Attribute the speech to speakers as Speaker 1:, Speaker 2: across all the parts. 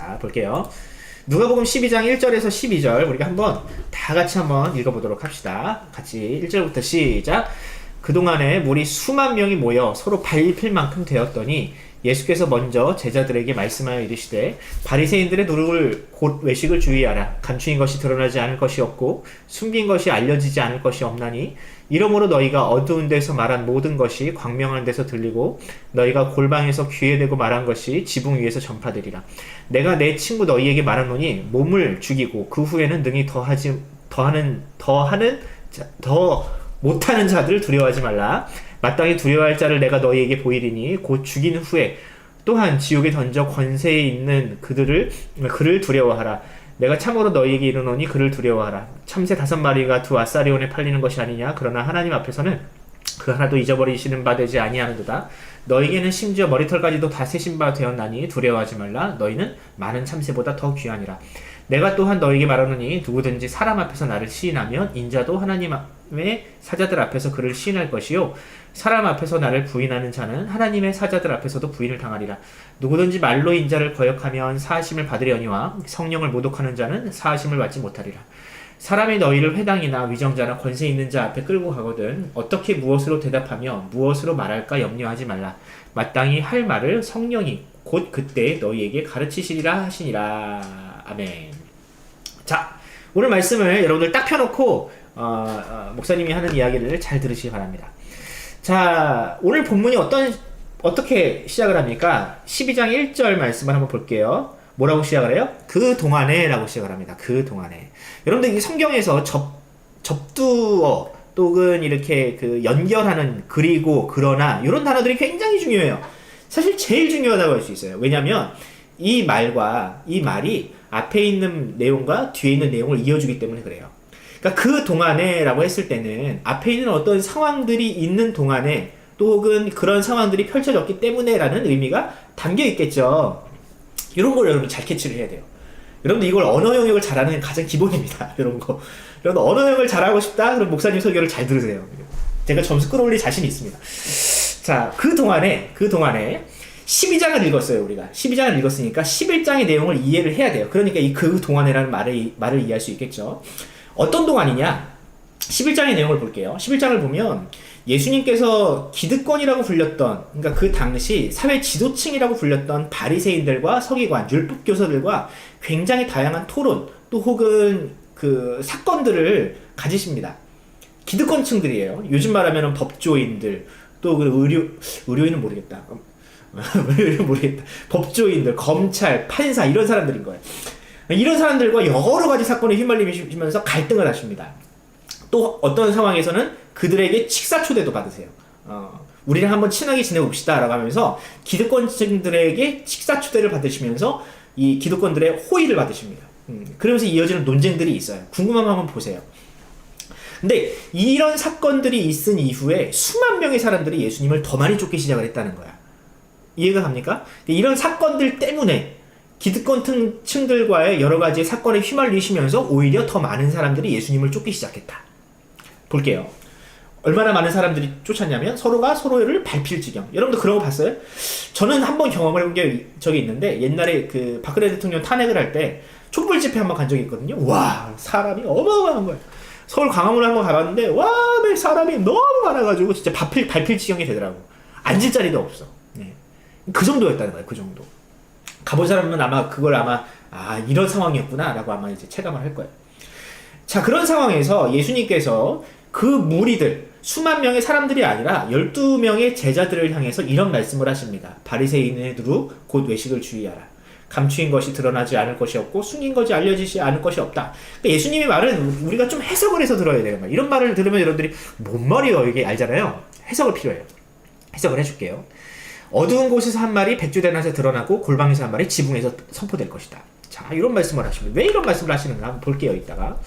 Speaker 1: 자, 볼게요. 누가복음 12장 1절에서 12절 우리가 다 같이 한번 읽어보도록 합시다. 같이 1절부터 시작. 그동안에 무리 수만 명이 모여 서로 밟힐 만큼 되었더니 예수께서 먼저 제자들에게 말씀하여 이르시되 바리새인들의 누룩을 곧 외식을 주의하라. 감추인 것이 드러나지 않을 것이 없고 숨긴 것이 알려지지 않을 것이 없나니 이러므로 너희가 어두운 데서 말한 모든 것이 광명한 데서 들리고 너희가 골방에서 귀에 대고 말한 것이 지붕 위에서 전파되리라. 내가 내 친구 너희에게 말하노니 몸을 죽이고 그 후에는 능히 더 못하는 자들을 두려워하지 말라. 마땅히 두려워할 자를 내가 너희에게 보이리니 곧 죽인 후에 또한 지옥에 던져 권세에 있는 그를 두려워하라. 내가 참으로 너희에게 이르노니 그를 두려워하라. 참새 5마리가 2아사리온에 팔리는 것이 아니냐. 그러나 하나님 앞에서는 그 하나도 잊어버리시는 바 되지 아니하는도다. 너희에게는 심지어 머리털까지도 다 세신 바 되었나니 두려워하지 말라. 너희는 많은 참새보다 더 귀하니라. 내가 또한 너희에게 말하노니 누구든지 사람 앞에서 나를 시인하면 인자도 하나님의 사자들 앞에서 그를 시인할 것이요 사람 앞에서 나를 부인하는 자는 하나님의 사자들 앞에서도 부인을 당하리라. 누구든지 말로 인자를 거역하면 사하심을 받으려니와 성령을 모독하는 자는 사하심을 받지 못하리라. 사람이 너희를 회당이나 위정자나 권세 있는 자 앞에 끌고 가거든 어떻게 무엇으로 대답하며 무엇으로 말할까 염려하지 말라. 마땅히 할 말을 성령이 곧 그때 너희에게 가르치시리라 하시니라. 아멘. 자, 오늘 말씀을 여러분들 딱 펴놓고 목사님이 하는 이야기를 잘 들으시기 바랍니다. 자, 오늘 본문이 어떻게 시작을 합니까? 12장 1절 말씀을 한번 볼게요. 뭐라고 시작을 해요? 그 동안에 라고 시작을 합니다. 그 동안에. 여러분들 이 성경에서 접두어 또는 이렇게 연결하는 그리고 그러나 이런 단어들이 굉장히 중요해요. 사실 제일 중요하다고 할 수 있어요. 왜냐하면 이 말이 앞에 있는 내용과 뒤에 있는 내용을 이어주기 때문에 그래요. 그러니까 그 동안에 라고 했을 때는 앞에 있는 어떤 상황들이 있는 동안에 또 혹은 그런 상황들이 펼쳐졌기 때문에 라는 의미가 담겨 있겠죠. 이런 걸 여러분 잘 캐치를 해야 돼요. 여러분들 이걸 언어 영역을 잘하는 가장 기본입니다. 이런 거. 여러분 언어 영역을 잘하고 싶다? 그럼 목사님 설교를 잘 들으세요. 제가 점수 끌어올릴 자신이 있습니다. 자, 그 동안에 12장을 읽었어요, 우리가. 12장을 읽었으니까 11장의 내용을 이해를 해야 돼요. 그러니까 그 동안에라는 말을 이해할 수 있겠죠. 어떤 동안이냐? 11장의 내용을 볼게요. 11장을 보면 예수님께서 기득권이라고 불렸던, 그러니까 그 당시 사회 지도층이라고 불렸던 바리새인들과 서기관, 율법교사들과 굉장히 다양한 토론, 또 혹은 그 사건들을 가지십니다. 기득권층들이에요. 요즘 말하면 법조인들, 또 의료인은 모르겠다. 법조인들, 검찰, 판사 이런 사람들인 거예요. 이런 사람들과 여러 가지 사건에 휘말리면서 갈등을 하십니다. 또 어떤 상황에서는 그들에게 식사 초대도 받으세요. 우리랑 한번 친하게 지내봅시다 라고 하면서 기득권층들에게 식사 초대를 받으시면서 이 기득권들의 호의를 받으십니다. 그러면서 이어지는 논쟁들이 있어요. 궁금하면 한번 보세요. 근데 이런 사건들이 있은 이후에 수만 명의 사람들이 예수님을 더 많이 쫓기 시작을 했다는 거야. 이해가 갑니까? 이런 사건들 때문에 기득권층들과의 여러 가지 사건에 휘말리시면서 오히려 더 많은 사람들이 예수님을 쫓기 시작했다. 볼게요. 얼마나 많은 사람들이 쫓았냐면 서로가 서로를 밟힐 지경. 여러분들 그런 거 봤어요? 저는 한번 경험을 해본 게 적이 있는데 옛날에 그 박근혜 대통령 탄핵을 할 때 촛불 집회 한번 간 적이 있거든요. 와, 사람이 어마어마한 거예요. 서울 광화문에 한번 가봤는데 와, 사람이 너무 많아가지고 진짜 밟힐 지경이 되더라고. 앉을 자리도 없어. 네. 그 정도였다는 거예요. 그 정도. 가본 사람은 이런 상황이었구나 라고 아마 이제 체감을 할 거예요. 자, 그런 상황에서 예수님께서 그 무리들, 수만 명의 사람들이 아니라 12명의 제자들을 향해서 이런 말씀을 하십니다. 바리새인의 누룩 곧 외식을 주의하라. 감추인 것이 드러나지 않을 것이 없고 숨긴 것이 알려지지 않을 것이 없다. 그러니까 예수님의 말은 우리가 좀 해석을 해서 들어야 돼요. 이런 말을 들으면 여러분들이 뭔 말이에요 이게 알잖아요. 해석을 필요해요. 해석을 해줄게요. 어두운 곳에서 한 말이 백주대낮에 드러나고 골방에서 한 말이 지붕에서 선포될 것이다. 자, 이런 말씀을 하십니다. 왜 이런 말씀을 하시는가 한번 볼게요, 이따가.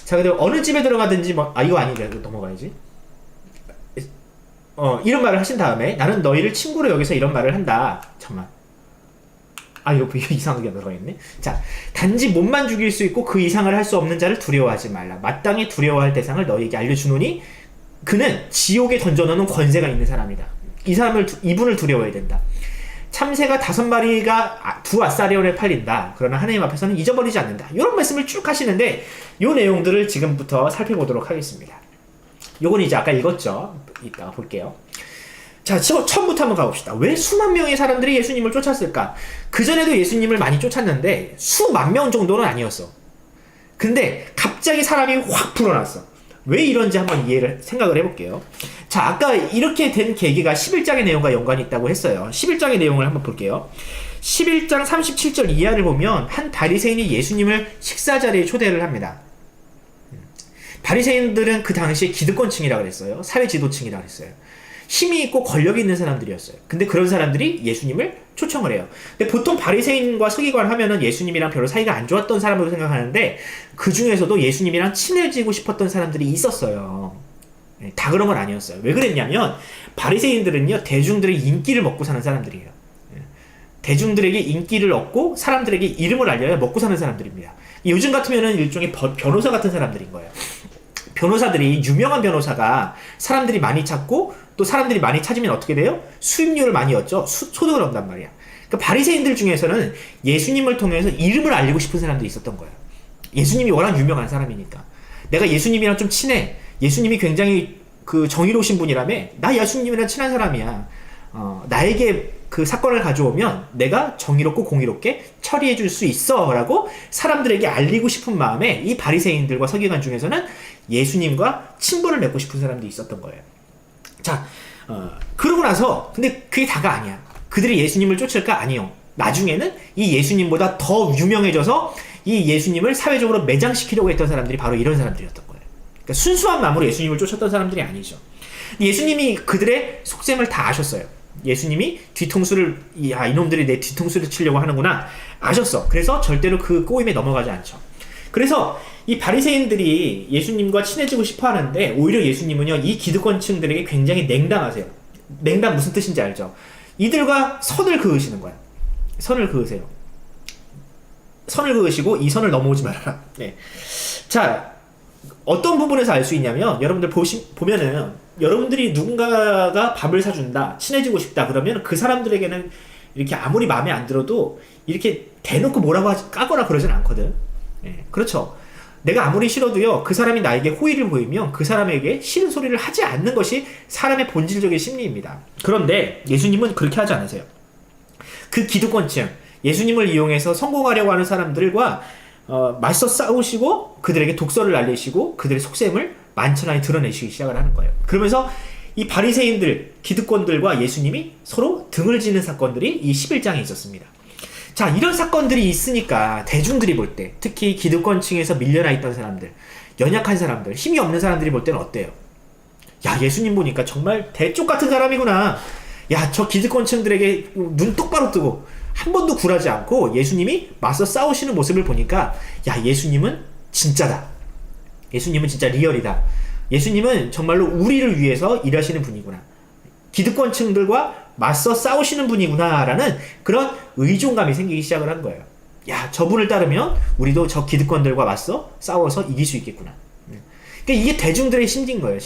Speaker 1: 자, 근데 어느 집에 들어가든지 이거 아니래. 넘어가야지. 이런 말을 하신 다음에 나는 너희를 친구로 여기서 이런 말을 한다. 잠깐만. 이거 이상하게 들어가 있네. 자, 단지 몸만 죽일 수 있고 그 이상을 할 수 없는 자를 두려워하지 말라. 마땅히 두려워할 대상을 너희에게 알려주노니 그는 지옥에 던져놓는 권세가 있는 사람이다. 이분을 두려워해야 된다. 참새가 5마리가 두 아사리온에 팔린다. 그러나 하나님 앞에서는 잊어버리지 않는다. 이런 말씀을 쭉 하시는데 이 내용들을 지금부터 살펴보도록 하겠습니다. 요건 이제 아까 읽었죠. 이따가 볼게요. 자, 처음부터 한번 가봅시다. 왜 수만 명의 사람들이 예수님을 쫓았을까? 그전에도 예수님을 많이 쫓았는데 수만 명 정도는 아니었어. 근데 갑자기 사람이 확 불어났어. 왜 이런지 한번 생각을 해볼게요. 자, 아까 이렇게 된 계기가 11장의 내용과 연관이 있다고 했어요. 11장의 내용을 한번 볼게요. 11장 37절 이하를 보면 한 바리새인이 예수님을 식사 자리에 초대를 합니다. 바리새인들은 그 당시에 기득권층이라고 그랬어요. 사회 지도층이라고 그랬어요. 힘이 있고 권력이 있는 사람들이었어요. 근데 그런 사람들이 예수님을 초청을 해요. 근데 보통 바리새인과 서기관 하면은 예수님이랑 별로 사이가 안 좋았던 사람으로 생각하는데 그 중에서도 예수님이랑 친해지고 싶었던 사람들이 있었어요. 다 그런 건 아니었어요. 왜 그랬냐면 바리새인들은요 대중들의 인기를 먹고 사는 사람들이에요. 대중들에게 인기를 얻고 사람들에게 이름을 알려야 먹고 사는 사람들입니다. 요즘 같으면은 일종의 변호사 같은 사람들인 거예요. 변호사들이 유명한 변호사가 사람들이 많이 찾고 또 사람들이 많이 찾으면 어떻게 돼요? 수입료를 많이 얻죠. 소득을 얻는단 말이야. 그러니까 바리새인들 중에서는 예수님을 통해서 이름을 알리고 싶은 사람들이 있었던 거예요. 예수님이 워낙 유명한 사람이니까. 내가 예수님이랑 좀 친해. 예수님이 굉장히 그 정의로우신 분이라며. 나 예수님이랑 친한 사람이야. 나에게 그 사건을 가져오면 내가 정의롭고 공의롭게 처리해 줄 수 있어 라고 사람들에게 알리고 싶은 마음에 이 바리새인들과 서기관 중에서는 예수님과 친분을 맺고 싶은 사람들이 있었던 거예요. 자, 그러고 나서 근데 그게 다가 아니야. 그들이 예수님을 쫓을까? 아니요. 나중에는 이 예수님보다 더 유명해져서 이 예수님을 사회적으로 매장시키려고 했던 사람들이 바로 이런 사람들이었던 거예요. 그러니까 순수한 마음으로 예수님을 쫓았던 사람들이 아니죠. 예수님이 그들의 속셈을 다 아셨어요. 예수님이 뒤통수를 이놈들이 내 뒤통수를 치려고 하는구나 아셨어. 그래서 절대로 그 꼬임에 넘어가지 않죠. 그래서 이 바리새인들이 예수님과 친해지고 싶어 하는데 오히려 예수님은요 이 기득권층들에게 굉장히 냉담하세요. 냉담 무슨 뜻인지 알죠? 이들과 선을 그으시는 거야. 선을 그으세요. 선을 그으시고 이 선을 넘어오지 말아라. 네. 자, 어떤 부분에서 알 수 있냐면 여러분들 보면은 여러분들이 누군가가 밥을 사준다, 친해지고 싶다 그러면 그 사람들에게는 이렇게 아무리 마음에 안 들어도 이렇게 대놓고 뭐라고 까거나 그러진 않거든. 네, 그렇죠. 내가 아무리 싫어도요 그 사람이 나에게 호의를 보이면 그 사람에게 싫은 소리를 하지 않는 것이 사람의 본질적인 심리입니다. 그런데 예수님은 그렇게 하지 않으세요. 그 기득권층, 예수님을 이용해서 성공하려고 하는 사람들과 맞서 싸우시고 그들에게 독설을 날리시고 그들의 속셈을 만천하에 드러내시기 시작을 하는 거예요. 그러면서 이 바리새인들, 기득권들과 예수님이 서로 등을 지는 사건들이 이 11장에 있었습니다. 자, 이런 사건들이 있으니까 대중들이 볼 때, 특히 기득권층에서 밀려나 있던 사람들, 연약한 사람들, 힘이 없는 사람들이 볼 때는 어때요? 야, 예수님 보니까 정말 대쪽 같은 사람이구나. 야, 저 기득권층들에게 눈 똑바로 뜨고 한 번도 굴하지 않고 예수님이 맞서 싸우시는 모습을 보니까 야, 예수님은 진짜다. 예수님은 진짜 리얼이다. 예수님은 정말로 우리를 위해서 일하시는 분이구나. 기득권층들과 맞서 싸우시는 분이구나 라는 그런 의존감이 생기기 시작을 한 거예요. 야, 저분을 따르면 우리도 저 기득권들과 맞서 싸워서 이길 수 있겠구나. 그러니까 이게 대중들의 심리인 거예요.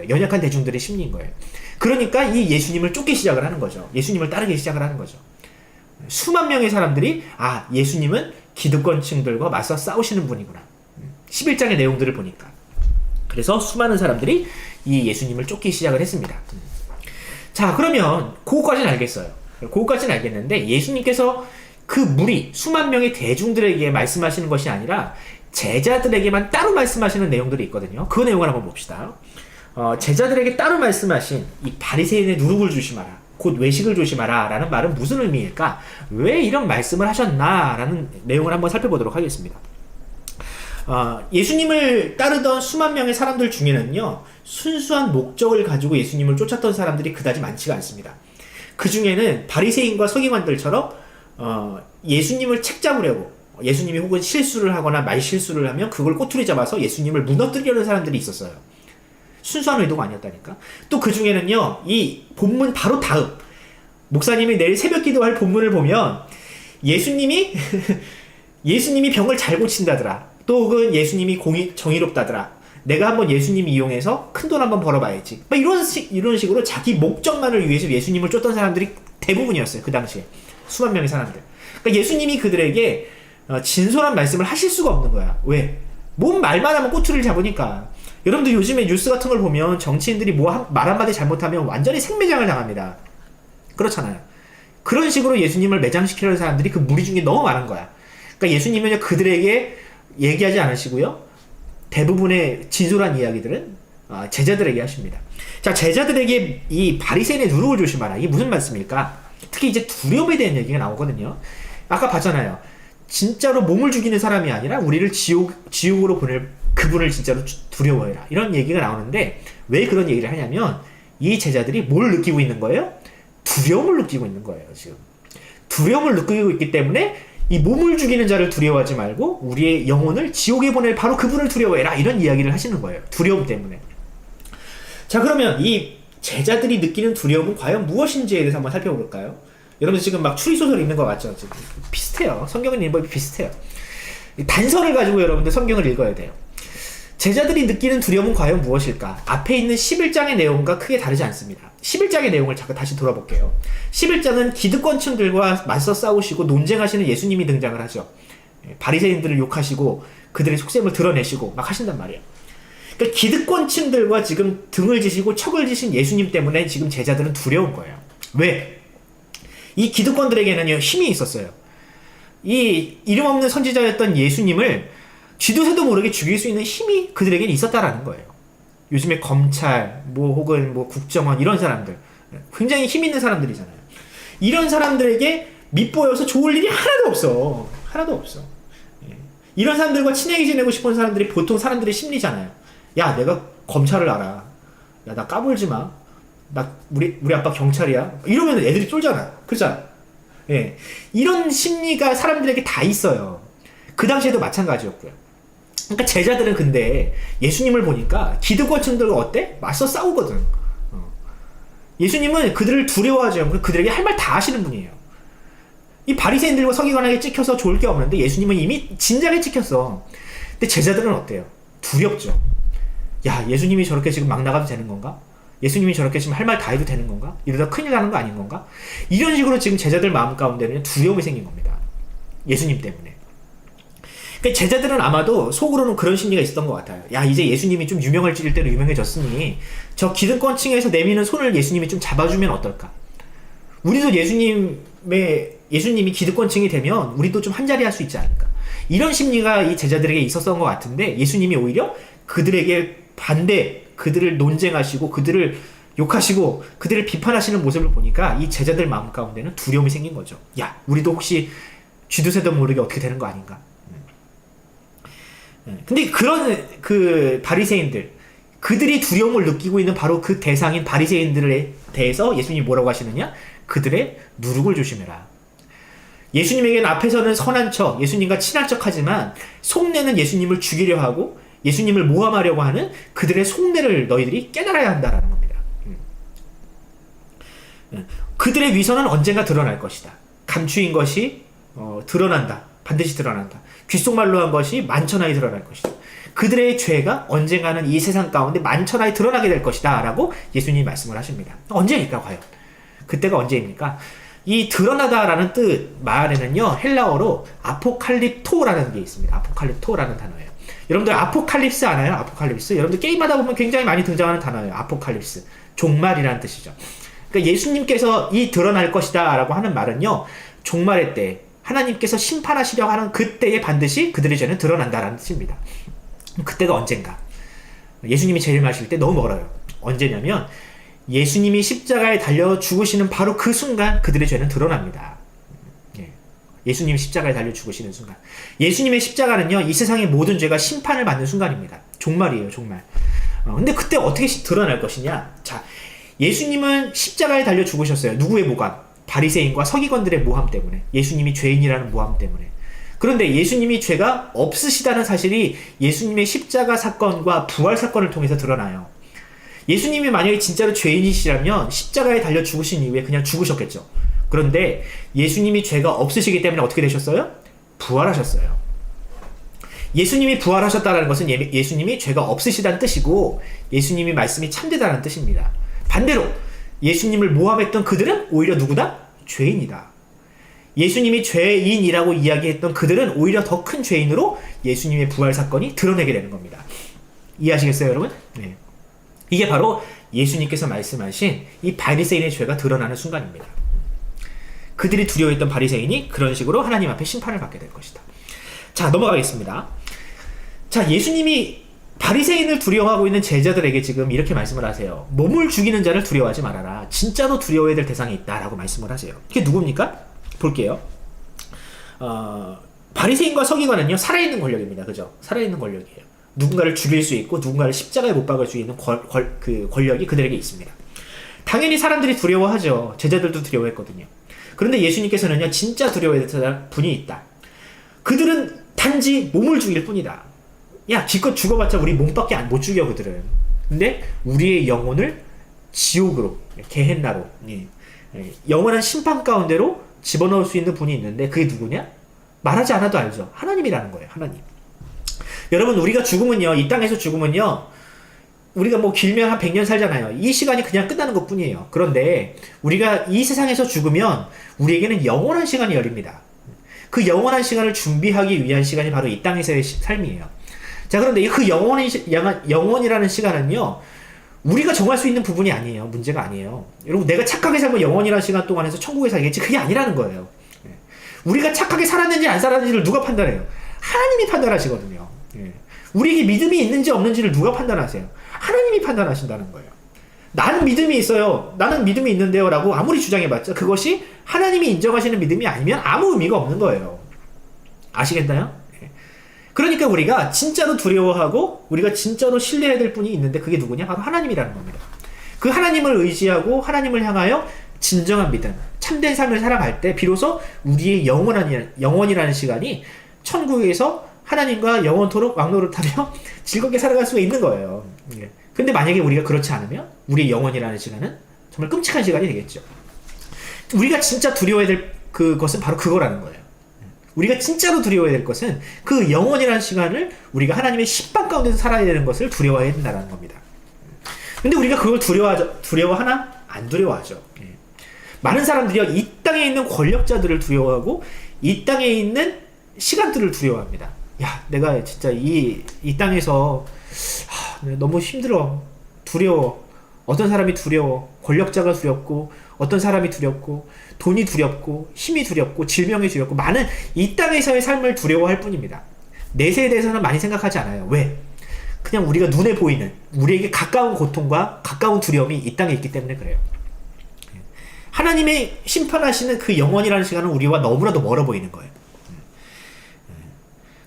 Speaker 1: 연약한 대중들의 심리인 거예요. 그러니까 이 예수님을 쫓기 시작을 하는 거죠. 예수님을 따르기 시작을 하는 거죠. 수만 명의 사람들이 예수님은 기득권층들과 맞서 싸우시는 분이구나. 11장의 내용들을 보니까. 그래서 수많은 사람들이 이 예수님을 쫓기 시작을 했습니다. 자, 그러면 그거까지는 알겠어요. 그거까지는 알겠는데 예수님께서 그 무리, 수만 명의 대중들에게 말씀하시는 것이 아니라 제자들에게만 따로 말씀하시는 내용들이 있거든요. 그 내용을 한번 봅시다. 제자들에게 따로 말씀하신 이 바리새인의 누룩을 조심하라, 곧 외식을 조심하라 라는 말은 무슨 의미일까? 왜 이런 말씀을 하셨나? 라는 내용을 한번 살펴보도록 하겠습니다. 예수님을 따르던 수만 명의 사람들 중에는요 순수한 목적을 가지고 예수님을 쫓았던 사람들이 그다지 많지가 않습니다. 그 중에는 바리새인과 서기관들처럼 예수님을 책잡으려고, 예수님이 혹은 실수를 하거나 말실수를 하면 그걸 꼬투리 잡아서 예수님을 무너뜨리려는 사람들이 있었어요. 순수한 의도가 아니었다니까. 또 그 중에는요 이 본문 바로 다음 목사님이 내일 새벽 기도할 본문을 보면 예수님이 병을 잘 고친다더라, 또 혹은 예수님이 정의롭다더라, 내가 한번 예수님 이용해서 큰 돈 한번 벌어봐야지. 막 이런 식으로 자기 목적만을 위해서 예수님을 쫓던 사람들이 대부분이었어요. 그 당시에. 수만 명의 사람들. 그러니까 예수님이 그들에게 진솔한 말씀을 하실 수가 없는 거야. 왜? 뭔 말만 하면 꼬투리를 잡으니까. 여러분들 요즘에 뉴스 같은 걸 보면 정치인들이 말 한마디 잘못하면 완전히 생매장을 당합니다. 그렇잖아요. 그런 식으로 예수님을 매장시키려는 사람들이 그 무리 중에 너무 많은 거야. 그러니까 예수님은 그들에게 얘기하지 않으시고요. 대부분의 진솔한 이야기들은 제자들에게 하십니다. 자, 제자들에게 이 바리새인의 누룩을 조심하라. 이게 무슨 말씀일까? 특히 이제 두려움에 대한 얘기가 나오거든요. 아까 봤잖아요. 진짜로 몸을 죽이는 사람이 아니라 우리를 지옥으로 보낼 그분을 진짜로 두려워해라. 이런 얘기가 나오는데 왜 그런 얘기를 하냐면 이 제자들이 뭘 느끼고 있는 거예요? 두려움을 느끼고 있는 거예요. 지금 두려움을 느끼고 있기 때문에 이 몸을 죽이는 자를 두려워하지 말고 우리의 영혼을 지옥에 보낼 바로 그분을 두려워해라. 이런 이야기를 하시는 거예요. 두려움 때문에. 자, 그러면 이 제자들이 느끼는 두려움은 과연 무엇인지에 대해서 한번 살펴볼까요? 여러분 지금 막 추리소설 읽는 거 같죠? 지금 비슷해요. 성경을 읽는 법이 비슷해요. 단서를 가지고 여러분들 성경을 읽어야 돼요. 제자들이 느끼는 두려움은 과연 무엇일까? 앞에 있는 11장의 내용과 크게 다르지 않습니다. 11장의 내용을 잠깐 다시 돌아볼게요. 11장은 기득권층들과 맞서 싸우시고 논쟁하시는 예수님이 등장을 하죠. 바리새인들을 욕하시고 그들의 속셈을 드러내시고 막 하신단 말이에요. 그러니까 기득권층들과 지금 등을 지시고 척을 지신 예수님 때문에 지금 제자들은 두려운 거예요. 왜? 이 기득권들에게는 힘이 있었어요. 이 이름 없는 선지자였던 예수님을 쥐도 새도 모르게 죽일 수 있는 힘이 그들에게는 있었다라는 거예요. 요즘에 검찰, 혹은 국정원 이런 사람들 굉장히 힘 있는 사람들이잖아요. 이런 사람들에게 밑보여서 좋을 일이 하나도 없어. 하나도 없어. 이런 사람들과 친하게 지내고 싶은 사람들이 보통 사람들의 심리잖아요. 야, 내가 검찰을 알아. 야, 나 까불지 마. 우리 아빠 경찰이야. 이러면 애들이 쫄잖아. 그렇잖아. 예. 이런 심리가 사람들에게 다 있어요. 그 당시에도 마찬가지였고요. 그러니까 제자들은 근데 예수님을 보니까 기득권층들과 어때? 맞서 싸우거든. 예수님은 그들을 두려워하지 않고 그들에게 할 말 다 하시는 분이에요. 이 바리새인들과 서기관에게 찍혀서 좋을 게 없는데 예수님은 이미 진작에 찍혔어. 근데 제자들은 어때요? 두렵죠. 야, 예수님이 저렇게 지금 막 나가도 되는 건가? 예수님이 저렇게 지금 할 말 다 해도 되는 건가? 이러다 큰일 나는 거 아닌 건가? 이런 식으로 지금 제자들 마음 가운데는 두려움이 생긴 겁니다. 예수님 때문에. 그러니까 제자들은 아마도 속으로는 그런 심리가 있었던 것 같아요. 야, 이제 예수님이 좀 유명해질 대로 유명해졌으니 저 기득권층에서 내미는 손을 예수님이 좀 잡아주면 어떨까? 우리도 예수님이 기득권층이 되면 우리도 좀 한자리 할 수 있지 않을까? 이런 심리가 이 제자들에게 있었던 것 같은데 예수님이 오히려 그들에게 그들을 논쟁하시고 그들을 욕하시고 그들을 비판하시는 모습을 보니까 이 제자들 마음 가운데는 두려움이 생긴 거죠. 야, 우리도 혹시 쥐도 새도 모르게 어떻게 되는 거 아닌가? 근데 그런 바리새인들, 그들이 두려움을 느끼고 있는 바로 그 대상인 바리새인들에 대해서 예수님이 뭐라고 하시느냐? 그들의 누룩을 조심해라. 예수님에게는 앞에서는 선한 척, 예수님과 친한 척 하지만 속내는 예수님을 죽이려 하고 예수님을 모함하려고 하는 그들의 속내를 너희들이 깨달아야 한다라는 겁니다. 그들의 위선은 언젠가 드러날 것이다. 감추인 것이 드러난다. 반드시 드러난다. 귓속말로 한 것이 만천하에 드러날 것이다. 그들의 죄가 언젠가는 이 세상 가운데 만천하에 드러나게 될 것이다 라고 예수님이 말씀을 하십니다. 언제일까 과연? 그때가 언제입니까? 이 드러나다라는 뜻 말에는요, 헬라어로 아포칼립토라는 게 있습니다. 아포칼립토라는 단어예요. 여러분들 아포칼립스 아나요? 아포칼립스? 여러분들 게임하다 보면 굉장히 많이 등장하는 단어예요. 아포칼립스. 종말이라는 뜻이죠. 그러니까 예수님께서 이 드러날 것이다 라고 하는 말은요, 종말의 때 하나님께서 심판하시려고 하는 그때에 반드시 그들의 죄는 드러난다라는 뜻입니다. 그때가 언젠가? 예수님이 재림하실 때 너무 멀어요. 언제냐면 예수님이 십자가에 달려 죽으시는 바로 그 순간 그들의 죄는 드러납니다. 예수님이 십자가에 달려 죽으시는 순간. 예수님의 십자가는요, 이 세상의 모든 죄가 심판을 받는 순간입니다. 종말이에요, 종말. 근데 그때 어떻게 드러날 것이냐? 자, 예수님은 십자가에 달려 죽으셨어요. 누구의 모함? 바리새인과 서기관들의 모함 때문에. 예수님이 죄인이라는 모함 때문에. 그런데 예수님이 죄가 없으시다는 사실이 예수님의 십자가 사건과 부활 사건을 통해서 드러나요. 예수님이 만약에 진짜로 죄인이시라면 십자가에 달려 죽으신 이후에 그냥 죽으셨겠죠. 그런데 예수님이 죄가 없으시기 때문에 어떻게 되셨어요? 부활하셨어요. 예수님이 부활하셨다는 것은 예수님이 죄가 없으시다는 뜻이고 예수님이 말씀이 참되다는 뜻입니다. 반대로 예수님을 모함했던 그들은 오히려 누구다? 죄인이다. 예수님이 죄인이라고 이야기했던 그들은 오히려 더 큰 죄인으로 예수님의 부활 사건이 드러내게 되는 겁니다. 이해하시겠어요, 여러분? 네. 이게 바로 예수님께서 말씀하신 이 바리새인의 죄가 드러나는 순간입니다. 그들이 두려워했던 바리새인이 그런 식으로 하나님 앞에 심판을 받게 될 것이다. 자, 넘어가겠습니다. 자, 예수님이 바리새인을 두려워하고 있는 제자들에게 지금 이렇게 말씀을 하세요. 몸을 죽이는 자를 두려워하지 말아라. 진짜로 두려워해야 될 대상이 있다라고 말씀을 하세요. 그게 누굽니까? 볼게요. 바리새인과 서기관은요, 살아있는 권력입니다. 그죠? 살아있는 권력이에요. 누군가를 죽일 수 있고 누군가를 십자가에 못 박을 수 있는 그 권력이 그들에게 있습니다. 당연히 사람들이 두려워하죠. 제자들도 두려워했거든요. 그런데 예수님께서는요, 진짜 두려워해야 될 분이 있다. 그들은 단지 몸을 죽일 뿐이다. 야, 기껏 죽어봤자 우리 몸밖에 못 죽여, 그들은. 근데 우리의 영혼을 지옥으로, 게헨나로, 영원한 심판 가운데로 집어넣을 수 있는 분이 있는데 그게 누구냐? 말하지 않아도 알죠. 하나님이라는 거예요. 하나님. 여러분, 우리가 죽으면요, 이 땅에서 죽으면요, 우리가 뭐 길면 한 100년 살잖아요. 이 시간이 그냥 끝나는 것 뿐이에요. 그런데 우리가 이 세상에서 죽으면 우리에게는 영원한 시간이 열립니다. 그 영원한 시간을 준비하기 위한 시간이 바로 이 땅에서의 삶이에요. 자, 그런데 그 영원이라는 시간은요, 우리가 정할 수 있는 부분이 아니에요. 문제가 아니에요. 여러분, 내가 착하게 살면 영원이라는 시간 동안에서 천국에 살겠지. 그게 아니라는 거예요. 우리가 착하게 살았는지 안 살았는지를 누가 판단해요? 하나님이 판단하시거든요. 우리에게 믿음이 있는지 없는지를 누가 판단하세요? 하나님이 판단하신다는 거예요. 나는 믿음이 있어요. 나는 믿음이 있는데요. 라고 아무리 주장해봤자 그것이 하나님이 인정하시는 믿음이 아니면 아무 의미가 없는 거예요. 아시겠나요? 그러니까 우리가 진짜로 두려워하고 우리가 진짜로 신뢰해야 될 분이 있는데 그게 누구냐? 바로 하나님이라는 겁니다. 그 하나님을 의지하고 하나님을 향하여 진정한 믿음, 참된 삶을 살아갈 때 비로소 우리의 영원이라는 시간이 천국에서 하나님과 영원토록 왕노릇하며 즐겁게 살아갈 수가 있는 거예요. 근데 만약에 우리가 그렇지 않으면 우리의 영원이라는 시간은 정말 끔찍한 시간이 되겠죠. 우리가 진짜 두려워해야 될 그것은 바로 그거라는 거예요. 우리가 진짜로 두려워해야 될 것은 그 영원이라는 시간을 우리가 하나님의 심판 가운데서 살아야 되는 것을 두려워해야 된다는 겁니다. 근데 우리가 그걸 두려워하나? 안 두려워하죠. 많은 사람들이요, 이 땅에 있는 권력자들을 두려워하고 이 땅에 있는 시간들을 두려워합니다. 야, 내가 진짜 이 땅에서 너무 힘들어, 두려워. 어떤 사람이 두려워, 권력자가 두렵고 어떤 사람이 두렵고 돈이 두렵고 힘이 두렵고 질병이 두렵고 많은 이 땅에서의 삶을 두려워할 뿐입니다. 내세에 대해서는 많이 생각하지 않아요. 왜? 그냥 우리가 눈에 보이는 우리에게 가까운 고통과 가까운 두려움이 이 땅에 있기 때문에 그래요. 하나님의 심판하시는 그 영원이라는 시간은 우리와 너무나도 멀어 보이는 거예요.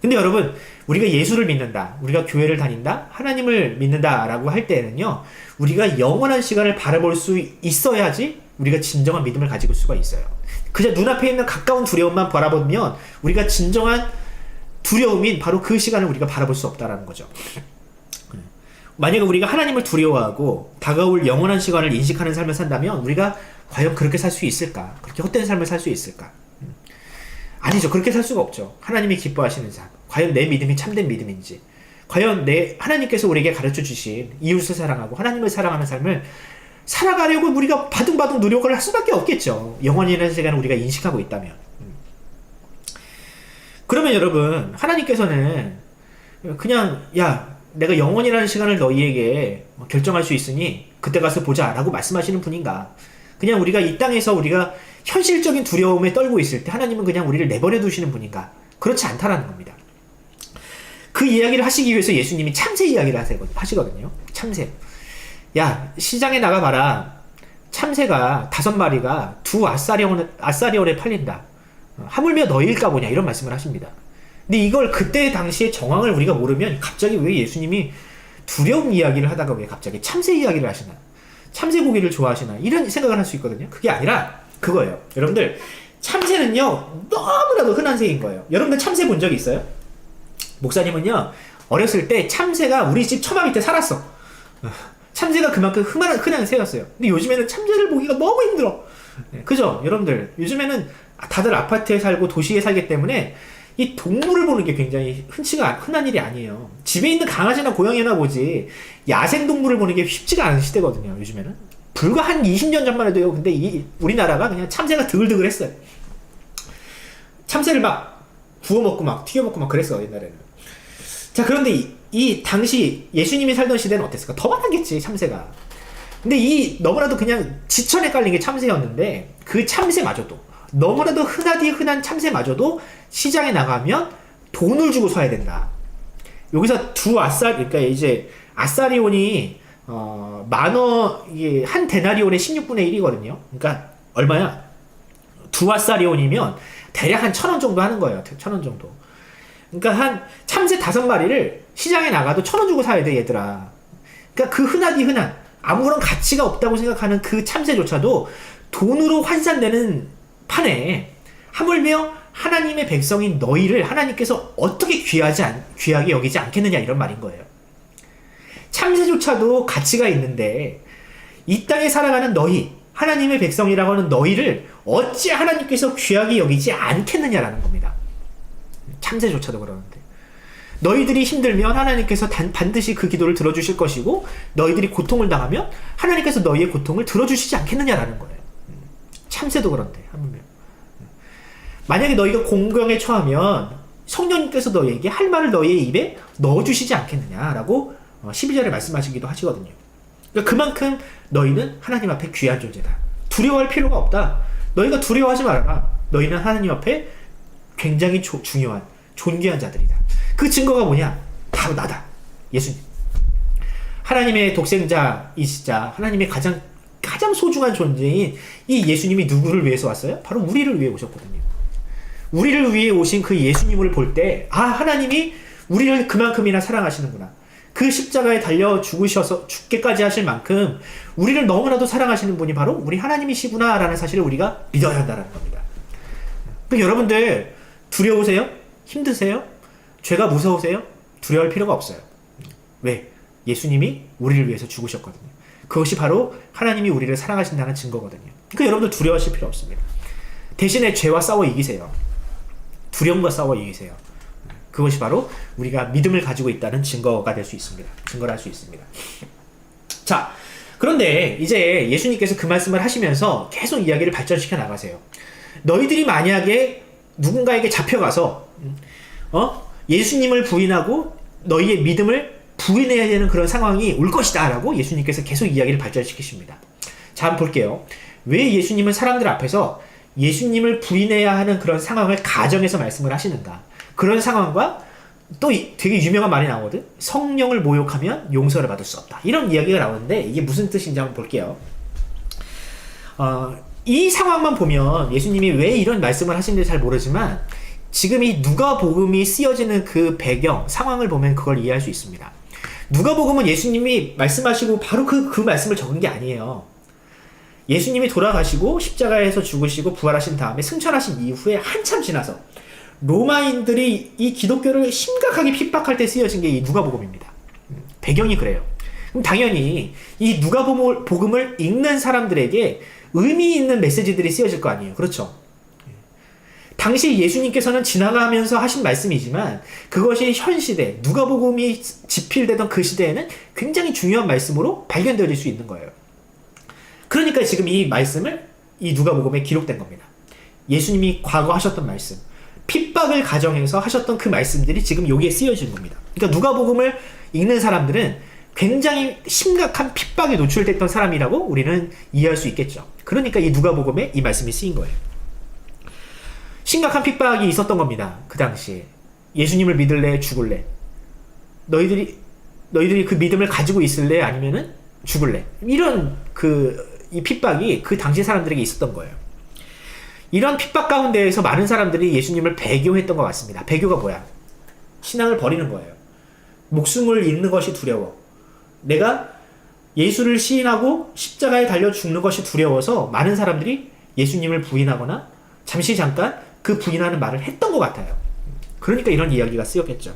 Speaker 1: 근데 여러분, 우리가 예수를 믿는다, 우리가 교회를 다닌다, 하나님을 믿는다라고 할 때는요, 우리가 영원한 시간을 바라볼 수 있어야지 우리가 진정한 믿음을 가지고 수가 있어요. 그저 눈앞에 있는 가까운 두려움만 바라보면 우리가 진정한 두려움인 바로 그 시간을 우리가 바라볼 수 없다라는 거죠. 만약에 우리가 하나님을 두려워하고 다가올 영원한 시간을 인식하는 삶을 산다면 우리가 과연 그렇게 살 수 있을까? 그렇게 헛된 삶을 살 수 있을까? 아니죠. 그렇게 살 수가 없죠. 하나님이 기뻐하시는 삶. 과연 내 믿음이 참된 믿음인지, 과연 하나님께서 우리에게 가르쳐 주신 이웃을 사랑하고 하나님을 사랑하는 삶을 살아가려고 우리가 바둥바둥 노력을 할 수밖에 없겠죠. 영원이라는 시간을 우리가 인식하고 있다면. 그러면 여러분, 하나님께서는 그냥 야, 내가 영원이라는 시간을 너희에게 결정할 수 있으니 그때 가서 보자 라고 말씀하시는 분인가? 그냥 우리가 이 땅에서 우리가 현실적인 두려움에 떨고 있을 때 하나님은 그냥 우리를 내버려 두시는 분인가? 그렇지 않다라는 겁니다. 그 이야기를 하시기 위해서 예수님이 참새 이야기를 하시거든요. 참새. 야, 시장에 나가봐라. 참새가 5마리가 2 아사리온에 팔린다. 하물며 너희일까 보냐, 이런 말씀을 하십니다. 근데 이걸 그때 당시의 정황을 우리가 모르면 갑자기 왜 예수님이 두려움 이야기를 하다가 왜 갑자기 참새 이야기를 하시나, 참새 고기를 좋아하시나, 이런 생각을 할 수 있거든요. 그게 아니라 그거예요. 여러분들, 참새는요 너무나도 흔한 새인 거예요. 여러분들 참새 본 적 있어요? 목사님은요 어렸을 때 참새가 우리 집 처마 밑에 살았어. 참새가 그만큼 흔한 새였어요. 근데 요즘에는 참새를 보기가 너무 힘들어. 그죠? 여러분들, 요즘에는 다들 아파트에 살고 도시에 살기 때문에 이 동물을 보는 게 굉장히 흔한 일이 아니에요. 집에 있는 강아지나 고양이나 보지 야생 동물을 보는 게 쉽지가 않은 시대거든요. 요즘에는 불과 한 20년 전만 해도요. 근데 우리나라가 그냥 참새가 드글드글했어요. 참새를 막 구워 먹고 막 튀겨 먹고 막 그랬어 옛날에는. 자, 그런데 이 당시 예수님이 살던 시대는 어땠을까? 더 많았겠지 참새가. 근데 너무나도 그냥 지천에 깔린 게 참새였는데 그 참새마저도 너무나도 흔한 참새마저도 시장에 나가면 돈을 주고 사야 된다. 여기서 그러니까 이제 아사리온이 이게 한 데나리온의 16분의 1이거든요. 그러니까 얼마야? 2아사리온이면 대략 한 1,000원 정도 하는 거예요. 1,000원 정도. 그러니까 한 참새 5마리를 시장에 나가도 1,000원 주고 사야 돼, 얘들아. 그러니까 그 흔한 아무런 가치가 없다고 생각하는 그 참새조차도 돈으로 환산되는 판에 하물며 하나님의 백성인 너희를 하나님께서 어떻게 귀하게 여기지 않겠느냐 이런 말인 거예요. 참새조차도 가치가 있는데 이 땅에 살아가는 너희, 하나님의 백성이라고 하는 너희를 어찌 하나님께서 귀하게 여기지 않겠느냐라는 겁니다. 참새조차도 그러는데 너희들이 힘들면 하나님께서 반드시 그 기도를 들어주실 것이고 너희들이 고통을 당하면 하나님께서 너희의 고통을 들어주시지 않겠느냐라는 거예요. 참새도 그런데 하물며 만약에 너희가 공경에 처하면 성령님께서 너희에게 할 말을 너희의 입에 넣어주시지 않겠느냐라고 12절에 말씀하시기도 하시거든요. 그러니까 그만큼 너희는 하나님 앞에 귀한 존재다. 두려워할 필요가 없다. 너희가 두려워하지 말아라. 너희는 하나님 앞에 굉장히 중요한 존귀한 자들이다. 그 증거가 뭐냐? 바로 나다. 예수님. 하나님의 독생자이시자 하나님의 가장 소중한 존재인 이 예수님이 누구를 위해서 왔어요? 바로 우리를 위해 오셨거든요. 우리를 위해 오신 그 예수님을 볼 때 하나님이 우리를 그만큼이나 사랑하시는구나. 그 십자가에 달려 죽으셔서 죽게까지 하실 만큼 우리를 너무나도 사랑하시는 분이 바로 우리 하나님이시구나 라는 사실을 우리가 믿어야 한다는 겁니다. 그러니까 여러분들 두려우세요? 힘드세요? 죄가 무서우세요? 두려워할 필요가 없어요. 왜? 예수님이 우리를 위해서 죽으셨거든요. 그것이 바로 하나님이 우리를 사랑하신다는 증거거든요. 그러니까 여러분들 두려워하실 필요 없습니다. 대신에 죄와 싸워 이기세요. 두려움과 싸워 이기세요. 그것이 바로 우리가 믿음을 가지고 있다는 증거가 될 수 있습니다. 증거를 할 수 있습니다. 자, 그런데 이제 예수님께서 그 말씀을 하시면서 계속 이야기를 발전시켜 나가세요. 너희들이 만약에 누군가에게 잡혀가서 예수님을 부인하고 너희의 믿음을 부인해야 되는 그런 상황이 올 것이다 라고 예수님께서 계속 이야기를 발전시키십니다. 자, 한번 볼게요. 왜 예수님은 사람들 앞에서 예수님을 부인해야 하는 그런 상황을 가정해서 말씀을 하시는가? 그런 상황과 또 되게 유명한 말이 나오거든. 성령을 모욕하면 용서를 받을 수 없다. 이런 이야기가 나오는데 이게 무슨 뜻인지 한번 볼게요. 이 상황만 보면 예수님이 왜 이런 말씀을 하시는지 잘 모르지만 지금 이 누가복음이 쓰여지는 그 배경, 상황을 보면 그걸 이해할 수 있습니다. 누가복음은 예수님이 말씀하시고 바로 그 말씀을 적은 게 아니에요. 예수님이 돌아가시고 십자가에서 죽으시고 부활하신 다음에 승천하신 이후에 한참 지나서 로마인들이 이 기독교를 심각하게 핍박할 때 쓰여진 게 이 누가복음입니다. 배경이 그래요. 그럼 당연히 이 누가복음을 읽는 사람들에게 의미 있는 메시지들이 쓰여질 거 아니에요. 그렇죠? 당시 예수님께서는 지나가면서 하신 말씀이지만 그것이 현 시대, 누가복음이 집필되던 그 시대에는 굉장히 중요한 말씀으로 발견될 수 있는 거예요. 그러니까 지금 이 말씀을 이 누가복음에 기록된 겁니다. 예수님이 과거 하셨던 말씀, 핍박을 가정해서 하셨던 그 말씀들이 지금 여기에 쓰여진 겁니다. 그러니까 누가복음을 읽는 사람들은 굉장히 심각한 핍박에 노출됐던 사람이라고 우리는 이해할 수 있겠죠. 그러니까 이 누가복음에 이 말씀이 쓰인 거예요. 심각한 핍박이 있었던 겁니다. 그 당시에. 예수님을 믿을래, 죽을래? 너희들이 그 믿음을 가지고 있을래? 아니면은 죽을래? 이런 이 핍박이 그 당시 사람들에게 있었던 거예요. 이런 핍박 가운데에서 많은 사람들이 예수님을 배교했던 것 같습니다. 배교가 뭐야? 신앙을 버리는 거예요. 목숨을 잃는 것이 두려워. 내가 예수를 시인하고 십자가에 달려 죽는 것이 두려워서 많은 사람들이 예수님을 부인하거나 잠깐 그 부인하는 말을 했던 것 같아요. 그러니까 이런 이야기가 쓰였겠죠.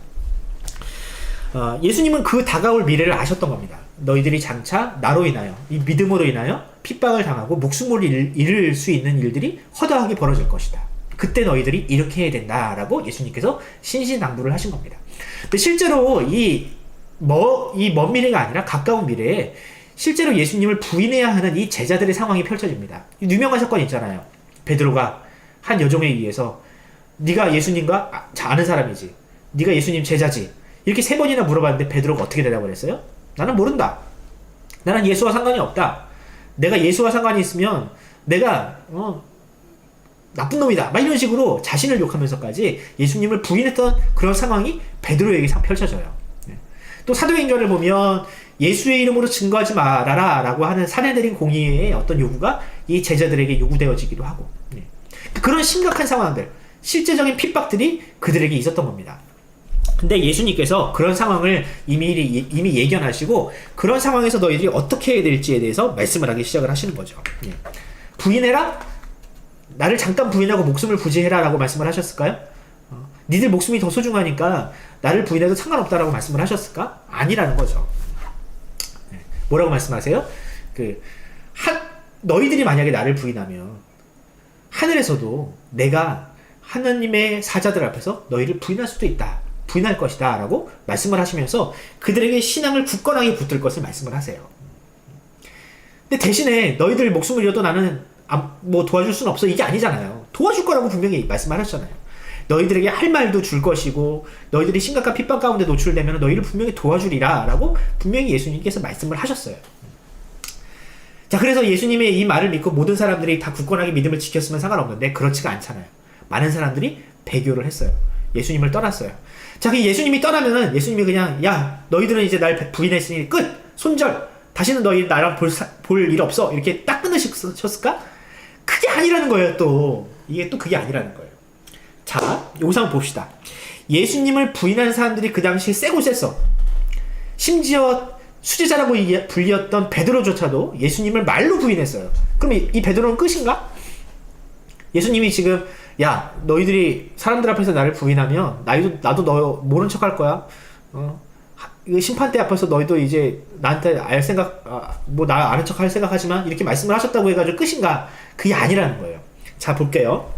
Speaker 1: 예수님은 그 다가올 미래를 아셨던 겁니다. 너희들이 장차 나로 인하여, 이 믿음으로 인하여 핍박을 당하고 목숨을 잃을 수 있는 일들이 허다하게 벌어질 것이다. 그때 너희들이 이렇게 해야 된다라고 예수님께서 신신당부를 하신 겁니다. 근데 실제로 이 먼 미래가 아니라 가까운 미래에 실제로 예수님을 부인해야 하는 이 제자들의 상황이 펼쳐집니다. 유명한 사건이 있잖아요. 베드로가 한 여종에 의해서 네가 예수님과 아는 사람이지, 네가 예수님 제자지, 이렇게 3번이나 물어봤는데 베드로가 어떻게 대답을 했어요? 나는 모른다. 나는 예수와 상관이 없다. 내가 예수와 상관이 있으면 내가 나쁜 놈이다. 막 이런 식으로 자신을 욕하면서까지 예수님을 부인했던 그런 상황이 베드로에게 펼쳐져요. 또 사도행전을 보면 예수의 이름으로 증거하지 말아라 라고 하는 사내들인 공의의 어떤 요구가 이 제자들에게 요구되어지기도 하고, 그런 심각한 상황들, 실제적인 핍박들이 그들에게 있었던 겁니다. 근데 예수님께서 그런 상황을 이미 예견하시고 그런 상황에서 너희들이 어떻게 해야 될지에 대해서 말씀을 하기 시작을 하시는 거죠. 부인해라? 나를 잠깐 부인하고 목숨을 부지해라 라고 말씀을 하셨을까요? 니들 목숨이 더 소중하니까 나를 부인해도 상관없다라고 말씀을 하셨을까? 아니라는 거죠. 뭐라고 말씀하세요? 너희들이 만약에 나를 부인하면 하늘에서도 내가 하나님의 사자들 앞에서 너희를 부인할 수도 있다. 부인할 것이다 라고 말씀을 하시면서 그들에게 신앙을 굳건하게 붙들 것을 말씀을 하세요. 근데 대신에 너희들 목숨을 잃어도 나는 도와줄 수는 없어, 이게 아니잖아요. 도와줄 거라고 분명히 말씀을 하셨잖아요. 너희들에게 할 말도 줄 것이고 너희들이 심각한 핍박 가운데 노출되면 너희를 분명히 도와주리라 라고 분명히 예수님께서 말씀을 하셨어요. 자, 그래서 예수님의 이 말을 믿고 모든 사람들이 다 굳건하게 믿음을 지켰으면 상관없는데 그렇지가 않잖아요. 많은 사람들이 배교를 했어요. 예수님을 떠났어요. 자, 그 예수님이 떠나면은 예수님이 그냥 야, 너희들은 이제 날 부인했으니 끝! 손절! 다시는 너희 나랑 볼 일 없어! 이렇게 딱 끊으셨을까? 그게 아니라는 거예요. 또 이게 또 그게 아니라는 거예요. 자, 여기서 한번 봅시다. 예수님을 부인한 사람들이 그 당시에 세고 셌어. 심지어 수제자라고 불리었던 베드로조차도 예수님을 말로 부인했어요. 그럼 이 베드로는 끝인가? 예수님이 지금 야, 너희들이 사람들 앞에서 나를 부인하면 나도 너 모른 척 할 거야. 이거 심판대 앞에서 너희도 이제 나한테 나 아는 척 할 생각하지만 이렇게 말씀을 하셨다고 해가지고 끝인가? 그게 아니라는 거예요. 자, 볼게요.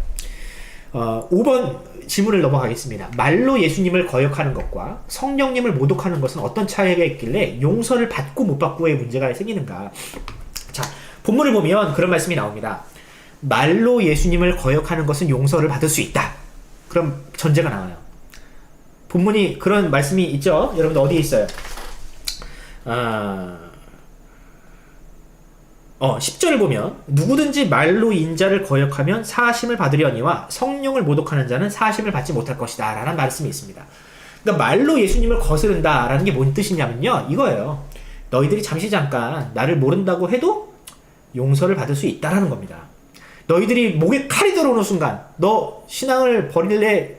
Speaker 1: 5번 질문을 넘어가겠습니다. 말로 예수님을 거역하는 것과 성령님을 모독하는 것은 어떤 차이가 있길래 용서를 받고 못 받고의 문제가 생기는가? 자, 본문을 보면 그런 말씀이 나옵니다. 말로 예수님을 거역하는 것은 용서를 받을 수 있다. 그럼 전제가 나와요. 본문이 그런 말씀이 있죠? 여러분들 어디에 있어요? 10절을 보면 누구든지 말로 인자를 거역하면 사하심을 받으려니와 성령을 모독하는 자는 사하심을 받지 못할 것이다 라는 말씀이 있습니다. 그러니까 말로 예수님을 거스른다 라는 게 뭔 뜻이냐면요, 이거예요. 너희들이 잠깐 나를 모른다고 해도 용서를 받을 수 있다라는 겁니다. 너희들이 목에 칼이 들어오는 순간 너 신앙을 버릴래?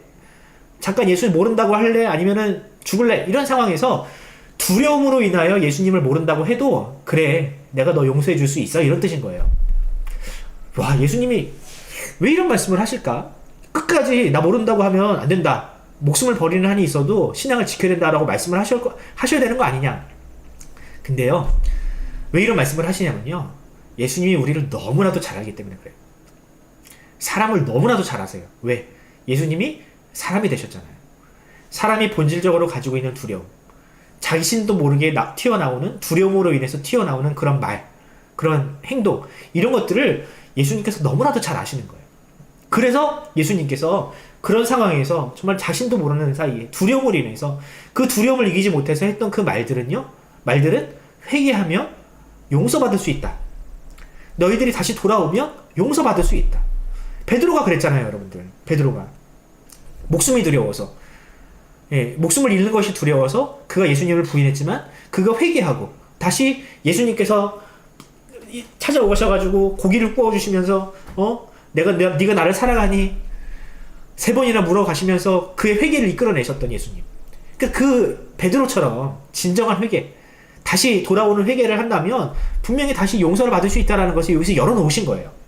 Speaker 1: 잠깐 예수를 모른다고 할래? 아니면은 죽을래? 이런 상황에서 두려움으로 인하여 예수님을 모른다고 해도 그래, 내가 너 용서해 줄 수 있어, 이런 뜻인 거예요. 와, 예수님이 왜 이런 말씀을 하실까? 끝까지 나 모른다고 하면 안 된다, 목숨을 버리는 한이 있어도 신앙을 지켜야 된다라고 말씀을 하셔야 되는 거 아니냐. 근데요, 왜 이런 말씀을 하시냐면요, 예수님이 우리를 너무나도 잘 알기 때문에 그래요. 사람을 너무나도 잘 아세요. 왜? 예수님이 사람이 되셨잖아요. 사람이 본질적으로 가지고 있는 두려움, 자신도 모르게 튀어나오는 두려움으로 인해서 튀어나오는 그런 말, 그런 행동, 이런 것들을 예수님께서 너무나도 잘 아시는 거예요. 그래서 예수님께서 그런 상황에서 정말 자신도 모르는 사이에 두려움으로 인해서 그 두려움을 이기지 못해서 했던 그 말들은 회개하며 용서받을 수 있다. 너희들이 다시 돌아오면 용서받을 수 있다. 베드로가 그랬잖아요, 여러분들. 베드로가 목숨이 두려워서, 목숨을 잃는 것이 두려워서 그가 예수님을 부인했지만 그가 회개하고 다시 예수님께서 찾아오셔가지고 고기를 구워주시면서 네가 나를 사랑하니 3번이나 물어가시면서 그의 회개를 이끌어내셨던 예수님. 그 베드로처럼 진정한 회개, 다시 돌아오는 회개를 한다면 분명히 다시 용서를 받을 수 있다는 것을 여기서 열어놓으신 거예요.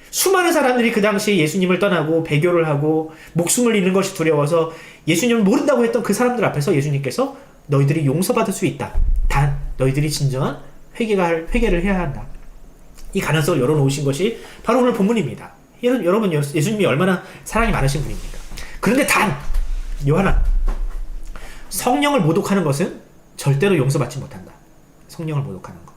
Speaker 1: 수많은 사람들이 그 당시에 예수님을 떠나고 배교를 하고 목숨을 잃는 것이 두려워서 예수님을 모른다고 했던 그 사람들 앞에서 예수님께서 너희들이 용서받을 수 있다. 단 너희들이 진정한 회개를 해야 한다. 이 가능성을 열어놓으신 것이 바로 오늘 본문입니다. 여러분 예수님이 얼마나 사랑이 많으신 분입니까? 그런데 단 요하나 성령을 모독하는 것은 절대로 용서받지 못한다. 성령을 모독하는 것.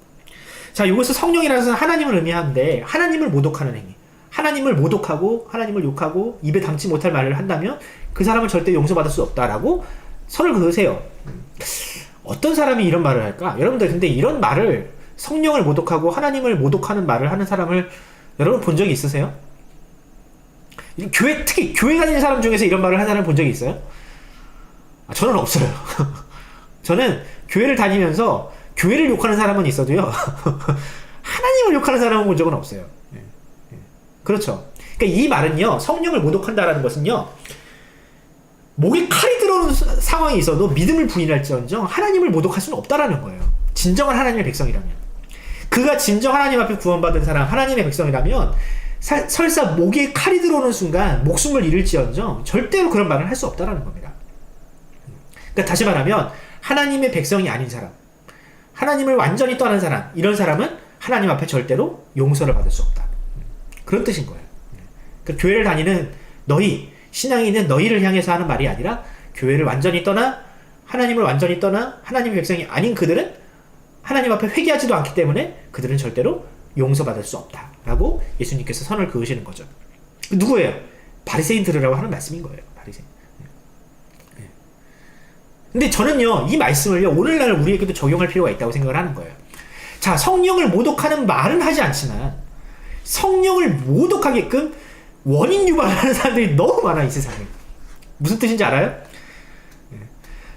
Speaker 1: 자, 이것은 성령이라는 것은 하나님을 의미하는데 하나님을 모독하는 행위. 하나님을 모독하고 하나님을 욕하고 입에 담지 못할 말을 한다면 그 사람은 절대 용서받을 수 없다라고 선을 그으세요. 어떤 사람이 이런 말을 할까? 여러분들 근데 이런 말을 성령을 모독하고 하나님을 모독하는 말을 하는 사람을 여러분 본 적이 있으세요? 특히 교회 다니는 사람 중에서 이런 말을 하는 사람 본 적이 있어요? 저는 없어요. 저는 교회를 다니면서 교회를 욕하는 사람은 있어도요. 하나님을 욕하는 사람은 본 적은 없어요. 그렇죠. 그러니까 이 말은요. 성령을 모독한다라는 것은요. 목에 칼이 들어오는 상황이 있어도 믿음을 부인할지언정 하나님을 모독할 수는 없다라는 거예요. 진정한 하나님의 백성이라면. 그가 진정 하나님 앞에 구원받은 사람, 하나님의 백성이라면 설사 목에 칼이 들어오는 순간 목숨을 잃을지언정 절대로 그런 말을 할 수 없다라는 겁니다. 그러니까 다시 말하면 하나님의 백성이 아닌 사람, 하나님을 완전히 떠난 사람, 이런 사람은 하나님 앞에 절대로 용서를 받을 수 없다. 그런 뜻인 거예요. 그러니까 교회를 다니는 너희, 신앙이 있는 너희를 향해서 하는 말이 아니라 교회를 완전히 떠나 하나님을 완전히 떠나 하나님의 백성이 아닌 그들은 하나님 앞에 회개하지도 않기 때문에 그들은 절대로 용서받을 수 없다라고 예수님께서 선을 그으시는 거죠. 누구예요? 바리새인 들으라고 하는 말씀인 거예요. 바리새인. 근데 저는요, 이 말씀을요, 오늘날 우리에게도 적용할 필요가 있다고 생각을 하는 거예요. 자, 성령을 모독하는 말은 하지 않지만, 성령을 모독하게끔 원인 유발하는 사람들이 너무 많아, 이 세상에. 무슨 뜻인지 알아요?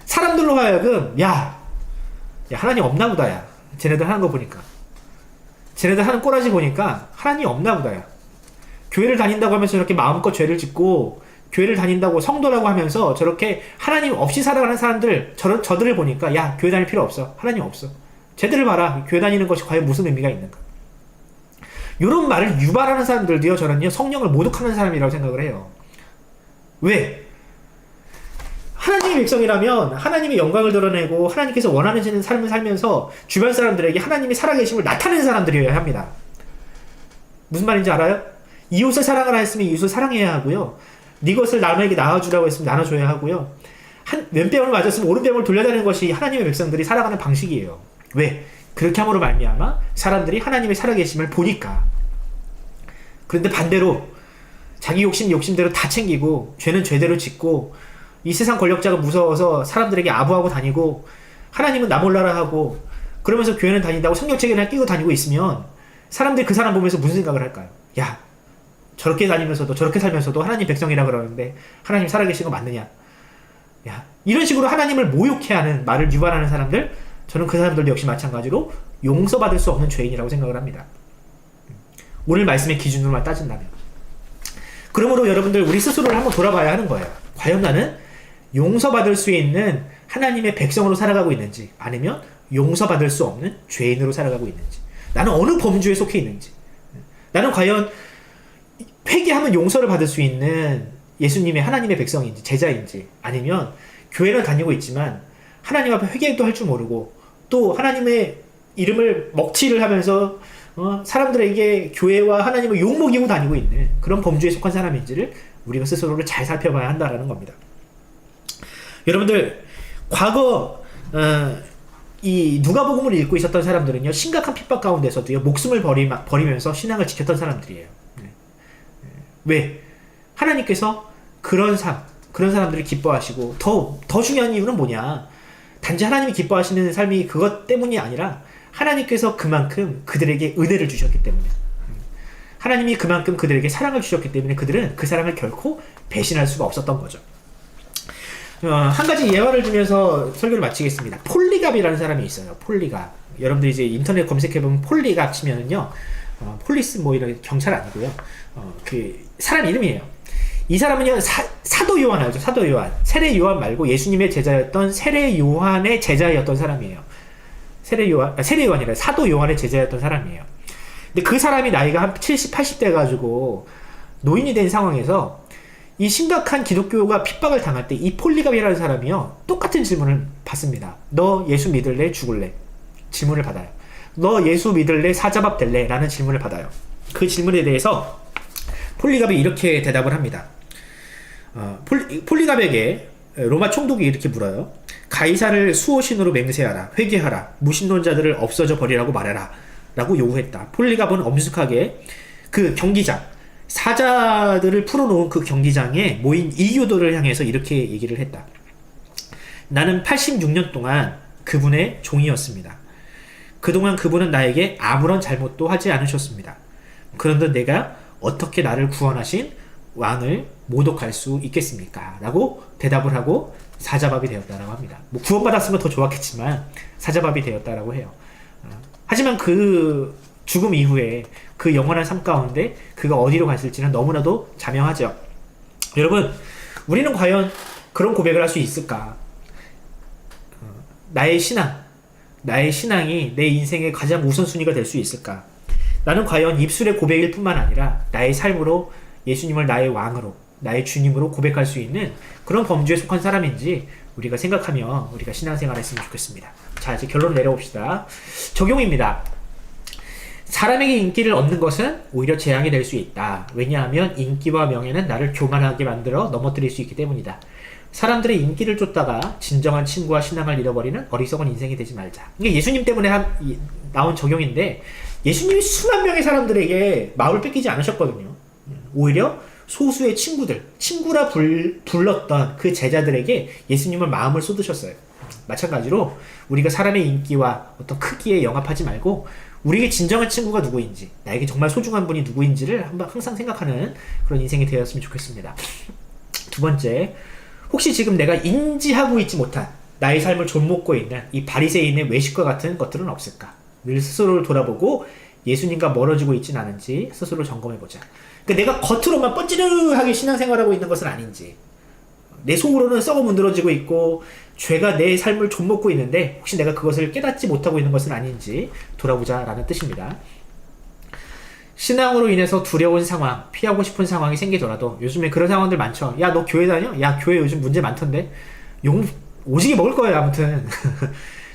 Speaker 1: 사람들로 하여금, 야, 하나님 없나 보다, 야. 쟤네들 하는 거 보니까. 쟤네들 하는 꼬라지 보니까, 하나님 없나 보다, 야. 교회를 다닌다고 하면서 저렇게 마음껏 죄를 짓고, 교회를 다닌다고 성도라고 하면서 저렇게 하나님 없이 살아가는 사람들, 저들을 보니까 야, 교회 다닐 필요 없어. 하나님 없어. 쟤들을 봐라. 교회 다니는 것이 과연 무슨 의미가 있는가. 이런 말을 유발하는 사람들도요, 저는요, 성령을 모독하는 사람이라고 생각을 해요. 왜? 하나님의 백성이라면 하나님의 영광을 드러내고 하나님께서 원하는 삶을 살면서 주변 사람들에게 하나님의 살아계심을 나타내는 사람들이어야 합니다. 무슨 말인지 알아요? 이웃을 사랑하라 했으면 이웃을 사랑해야 하고요. 네 것을 남에게 나눠주라고 했으면 나눠줘야 하고요. 왼뺨을 맞았으면 오른뺨을 돌려다니는 것이 하나님의 백성들이 살아가는 방식이에요. 왜? 그렇게 함으로 말미암아 사람들이 하나님의 살아계심을 보니까. 그런데 반대로 자기 욕심대로 다 챙기고 죄는 죄대로 짓고 이 세상 권력자가 무서워서 사람들에게 아부하고 다니고 하나님은 나 몰라라 하고 그러면서 교회는 다닌다고 성경책이나 끼고 다니고 있으면 사람들이 그 사람 보면서 무슨 생각을 할까요? 야, 저렇게 다니면서도 저렇게 살면서도 하나님 백성이라 그러는데 하나님 살아계신 거 맞느냐? 야, 이런 식으로 하나님을 모욕해 하는 말을 유발하는 사람들, 저는 그 사람들도 역시 마찬가지로 용서받을 수 없는 죄인이라고 생각을 합니다. 오늘 말씀의 기준으로만 따진다면. 그러므로 여러분들 우리 스스로를 한번 돌아봐야 하는 거예요. 과연 나는 용서받을 수 있는 하나님의 백성으로 살아가고 있는지, 아니면 용서받을 수 없는 죄인으로 살아가고 있는지, 나는 어느 범주에 속해 있는지, 나는 과연 회개하면 용서를 받을 수 있는 예수님의 하나님의 백성인지 제자인지, 아니면 교회는 다니고 있지만 하나님 앞에 회개도 할 줄 모르고 또 하나님의 이름을 먹칠을 하면서 사람들에게 교회와 하나님을 욕먹이고 다니고 있는 그런 범주에 속한 사람인지를 우리가 스스로를 잘 살펴봐야 한다는 겁니다. 여러분들 과거 이 누가복음을 읽고 있었던 사람들은요, 심각한 핍박 가운데서도요 목숨을 버리면서 신앙을 지켰던 사람들이에요. 왜? 하나님께서 그런 사람들을 기뻐하시고, 더 중요한 이유는 뭐냐? 단지 하나님이 기뻐하시는 삶이 그것 때문이 아니라 하나님께서 그만큼 그들에게 은혜를 주셨기 때문에, 하나님이 그만큼 그들에게 사랑을 주셨기 때문에 그들은 그 사랑을 결코 배신할 수가 없었던 거죠. 한 가지 예화를 들면서 설교를 마치겠습니다. 폴리갑이라는 사람이 있어요. 폴리갑. 여러분들이 이제 인터넷 검색해보면 폴리갑 치면은요, 폴리스 뭐 이런 경찰 아니고요. 그 사람 이름이에요. 이 사람은요, 사도 요한 알죠? 사도 요한. 세례 요한 말고 예수님의 제자였던 세례 요한의 제자였던 사람이에요. 세례 요한이라 사도 요한의 제자였던 사람이에요. 근데 그 사람이 나이가 한 70, 80대 가지고 노인이 된 상황에서 이 심각한 기독교가 핍박을 당할 때 이 폴리갑이라는 사람이요, 똑같은 질문을 받습니다. 너 예수 믿을래? 죽을래? 질문을 받아요. 너 예수 믿을래? 사자밥 될래? 라는 질문을 받아요. 그 질문에 대해서 폴리갑이 이렇게 대답을 합니다. 폴리갑에게 로마 총독이 이렇게 물어요. 가이사를 수호신으로 맹세하라. 회개하라. 무신론자들을 없어져 버리라고 말해라. 라고 요구했다. 폴리갑은 엄숙하게 그 경기장, 사자들을 풀어놓은 그 경기장에 모인 이교도를 향해서 이렇게 얘기를 했다. 나는 86년 동안 그분의 종이었습니다. 그동안 그분은 나에게 아무런 잘못도 하지 않으셨습니다. 그런데 내가 어떻게 나를 구원하신 왕을 모독할 수 있겠습니까? 라고 대답을 하고 사자밥이 되었다라고 합니다. 뭐 구원받았으면 더 좋았겠지만 사자밥이 되었다라고 해요. 하지만 그 죽음 이후에 그 영원한 삶 가운데 그가 어디로 갔을지는 너무나도 자명하죠. 여러분, 우리는 과연 그런 고백을 할 수 있을까? 나의 신앙이 내 인생의 가장 우선순위가 될 수 있을까? 나는 과연 입술의 고백일 뿐만 아니라 나의 삶으로 예수님을 나의 왕으로, 나의 주님으로 고백할 수 있는 그런 범주에 속한 사람인지 우리가 생각하며 우리가 신앙생활을 했으면 좋겠습니다. 자, 이제 결론을 내려봅시다. 적용입니다. 사람에게 인기를 얻는 것은 오히려 재앙이 될 수 있다. 왜냐하면 인기와 명예는 나를 교만하게 만들어 넘어뜨릴 수 있기 때문이다. 사람들의 인기를 쫓다가 진정한 친구와 신앙을 잃어버리는 어리석은 인생이 되지 말자. 이게 예수님 때문에 나온 적용인데, 예수님이 수만 명의 사람들에게 마음을 뺏기지 않으셨거든요. 오히려 소수의 친구라 불렀던 그 제자들에게 예수님은 마음을 쏟으셨어요. 마찬가지로 우리가 사람의 인기와 어떤 크기에 영합하지 말고 우리에게 진정한 친구가 누구인지, 나에게 정말 소중한 분이 누구인지를 항상 생각하는 그런 인생이 되었으면 좋겠습니다. 두 번째, 혹시 지금 내가 인지하고 있지 못한 나의 삶을 좀먹고 있는 이 바리새인의 외식과 같은 것들은 없을까? 늘 스스로를 돌아보고 예수님과 멀어지고 있진 않은지 스스로 점검해보자. 그러니까 내가 겉으로만 뻔찌르하게 신앙생활하고 있는 것은 아닌지, 내 속으로는 썩어 문드러지고 있고 죄가 내 삶을 좀먹고 있는데 혹시 내가 그것을 깨닫지 못하고 있는 것은 아닌지 돌아보자 라는 뜻입니다. 신앙으로 인해서 두려운 상황, 피하고 싶은 상황이 생기더라도, 요즘에 그런 상황들 많죠. 야, 너 교회 다녀? 야, 교회 요즘 문제 많던데? 욕 오지게 먹을 거예요, 아무튼.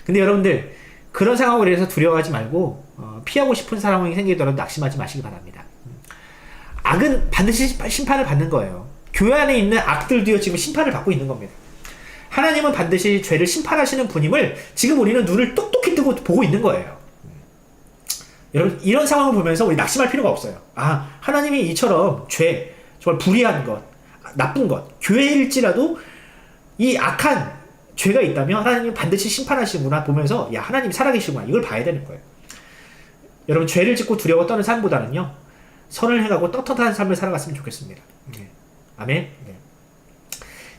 Speaker 1: 근데 여러분들, 그런 상황으로 인해서 두려워하지 말고 피하고 싶은 상황이 생기더라도 낙심하지 마시기 바랍니다. 악은 반드시 심판을 받는 거예요. 교회 안에 있는 악들도요, 지금 심판을 받고 있는 겁니다. 하나님은 반드시 죄를 심판하시는 분임을 지금 우리는 눈을 똑똑히 뜨고 보고 있는 거예요. 여러분, 이런 상황을 보면서 우리 낙심할 필요가 없어요. 아, 하나님이 이처럼 죄, 정말 불의한 것, 나쁜 것, 교회일지라도 이 악한 죄가 있다면 하나님이 반드시 심판하시구나 보면서, 야, 하나님이 살아계시구나, 이걸 봐야 되는 거예요. 여러분, 죄를 짓고 두려워 떠는 삶보다는요, 선을 행하고 떳떳한 삶을 살아갔으면 좋겠습니다. 아멘. 네.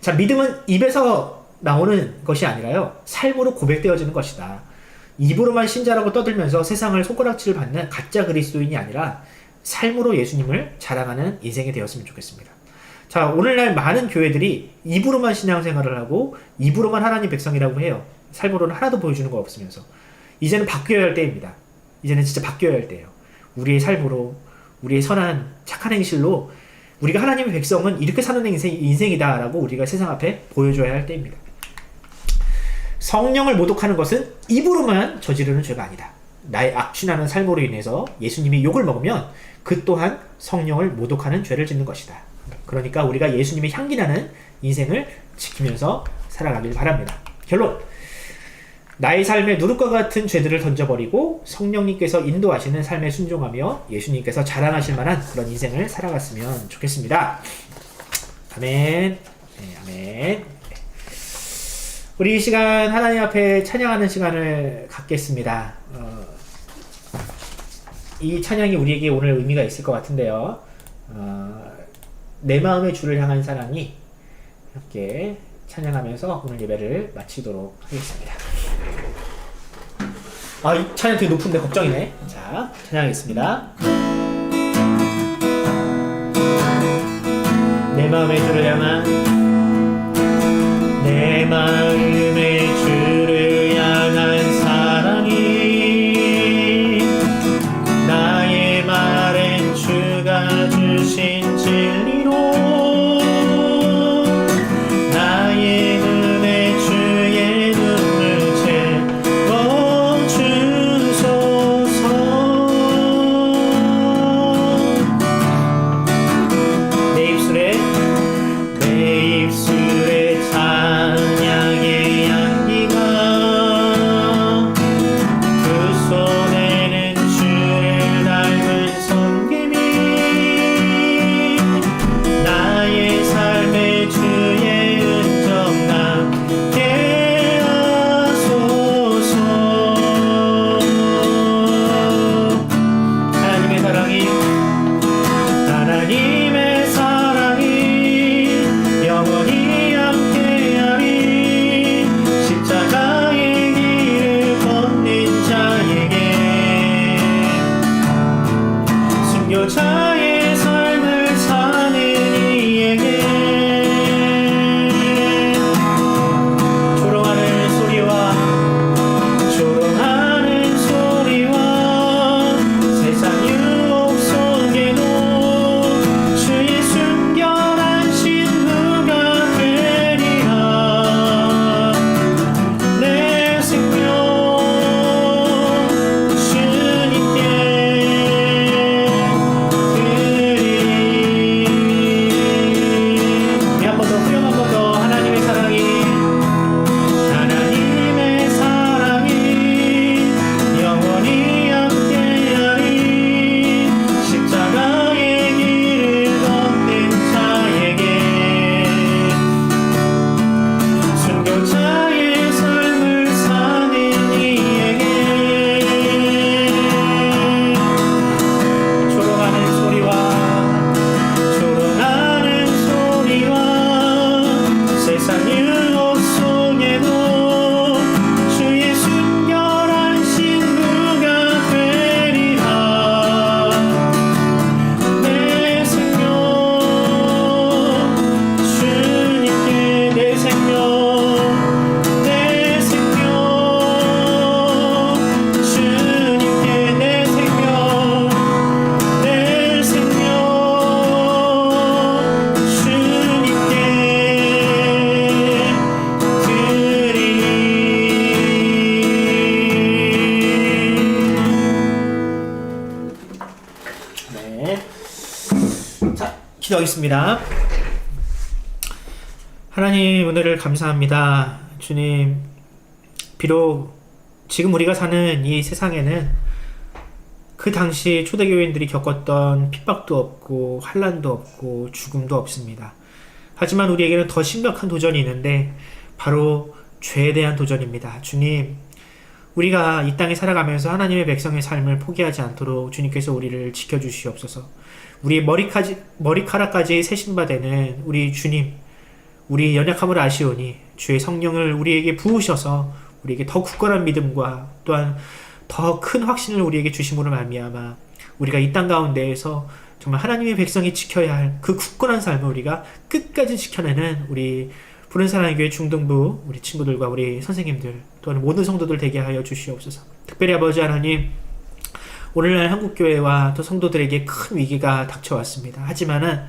Speaker 1: 자, 믿음은 입에서 나오는 것이 아니라요, 삶으로 고백되어지는 것이다. 입으로만 신자라고 떠들면서 세상을 손가락질을 받는 가짜 그리스도인이 아니라 삶으로 예수님을 자랑하는 인생이 되었으면 좋겠습니다. 자, 오늘날 많은 교회들이 입으로만 신앙생활을 하고 입으로만 하나님 백성이라고 해요. 삶으로는 하나도 보여주는 거 없으면서. 이제는 바뀌어야 할 때입니다. 이제는 진짜 바뀌어야 할 때예요. 우리의 삶으로, 우리의 선한 착한 행실로 우리가 하나님의 백성은 이렇게 사는 인생이다 라고 우리가 세상 앞에 보여줘야 할 때입니다. 성령을 모독하는 것은 입으로만 저지르는 죄가 아니다. 나의 악취나는 삶으로 인해서 예수님이 욕을 먹으면 그 또한 성령을 모독하는 죄를 짓는 것이다. 그러니까 우리가 예수님의 향기나는 인생을 지키면서 살아가길 바랍니다. 결론, 나의 삶에 누룩과 같은 죄들을 던져버리고 성령님께서 인도하시는 삶에 순종하며 예수님께서 자랑하실 만한 그런 인생을 살아갔으면 좋겠습니다. 아멘. 네, 아멘. 우리 이 시간 하나님 앞에 찬양하는 시간을 갖겠습니다. 이 찬양이 우리에게 오늘 의미가 있을 것 같은데요. 내 마음의 주를 향한 사랑이, 함께 찬양하면서 오늘 예배를 마치도록 하겠습니다. 아, 이 찬양 되게 높은데 걱정이네. 자, 찬양하겠습니다. 내 마음의 주를 향한, 내 마음의 주를 향한 사랑이, 나의 말엔 주가 주신 진리로 나의 눈에 주의 눈을 채워주소서. 기도하겠습니다. 하나님 은혜를 감사합니다. 주님, 비록 지금 우리가 사는 이 세상에는 그 당시 초대교인들이 겪었던 핍박도 없고 환난도 없고 죽음도 없습니다. 하지만 우리에게는 더 심각한 도전이 있는데 바로 죄에 대한 도전입니다. 주님, 우리가 이 땅에 살아가면서 하나님의 백성의 삶을 포기하지 않도록 주님께서 우리를 지켜주시옵소서. 우리 머리카락까지 세신바 되는 우리 주님, 우리 연약함을 아시오니 주의 성령을 우리에게 부으셔서 우리에게 더 굳건한 믿음과 또한 더 큰 확신을 우리에게 주심으로 말미암아 우리가 이 땅 가운데에서 정말 하나님의 백성이 지켜야 할 그 굳건한 삶을 우리가 끝까지 지켜내는 우리 푸른 사랑의 교회 중등부 우리 친구들과 우리 선생님들 또한 모든 성도들 되게 하여 주시옵소서. 특별히 아버지 하나님, 오늘날 한국교회와 또 성도들에게 큰 위기가 닥쳐왔습니다. 하지만은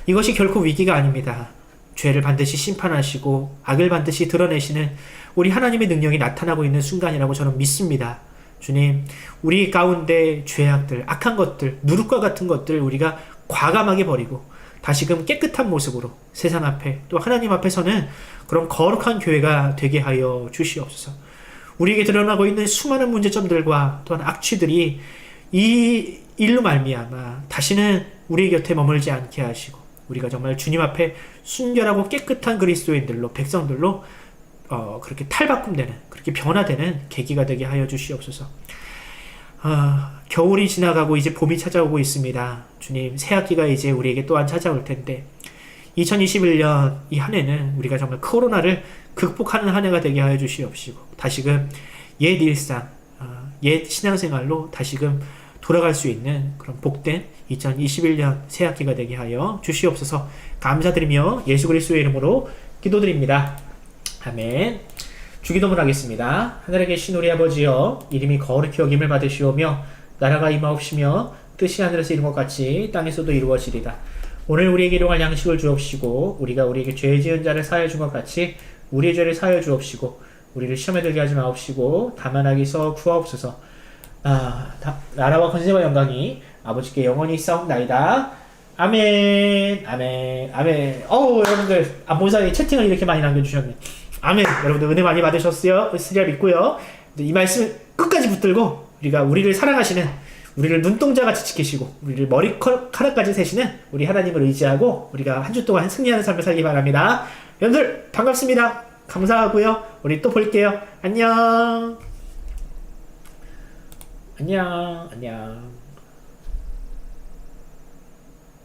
Speaker 1: 이것이 결코 위기가 아닙니다. 죄를 반드시 심판하시고 악을 반드시 드러내시는 우리 하나님의 능력이 나타나고 있는 순간이라고 저는 믿습니다. 주님, 우리 가운데 죄악들, 악한 것들, 누룩과 같은 것들 우리가 과감하게 버리고 다시금 깨끗한 모습으로 세상 앞에 또 하나님 앞에서는 그런 거룩한 교회가 되게 하여 주시옵소서. 우리에게 드러나고 있는 수많은 문제점들과 또한 악취들이 이 일로 말미암아 다시는 우리 곁에 머물지 않게 하시고 우리가 정말 주님 앞에 순결하고 깨끗한 그리스도인들로 백성들로 그렇게 탈바꿈되는 그렇게 변화되는 계기가 되게 하여 주시옵소서. 겨울이 지나가고 이제 봄이 찾아오고 있습니다. 주님, 새학기가 이제 우리에게 또한 찾아올 텐데 2021년 이 한 해는 우리가 정말 코로나를 극복하는 한 해가 되게 하여 주시옵시고 다시금 옛 일상, 옛 신앙생활로 다시금 돌아갈 수 있는 그런 복된 2021년 새학기가 되게 하여 주시옵소서. 감사드리며 예수 그리스도의 이름으로 기도드립니다. 아멘. 주기도문 하겠습니다. 하늘에 계신 우리 아버지여, 이름이 거룩히 여김을 받으시오며 나라가 임하옵시며 뜻이 하늘에서 이룬 것 같이 땅에서도 이루어지리다. 오늘 우리에게 일용할 양식을 주옵시고 우리가 우리에게 죄 지은 자를 사하여 준 것 같이 우리의 죄를 사하여 주옵시고 우리를 시험에 들게 하지 마옵시고 다만 악에서 구하옵소서. 나라와 권세와 영광이 아버지께 영원히 있사옵나이다. 아멘. 아멘. 아멘. 여러분들 본 사이에 채팅을 이렇게 많이 남겨주셨네. 아멘. 여러분들 은혜 많이 받으셨어요? 쓰리라 믿고요. 이 말씀 끝까지 붙들고 우리를 사랑하시는, 우리를 눈동자같이 지키시고 우리를 머리카락까지 세시는 우리 하나님을 의지하고 우리가 한 주 동안 승리하는 삶을 살기 바랍니다. 여러분들 반갑습니다. 감사하고요. 우리 또 볼게요. 안녕. 안녕. 안녕.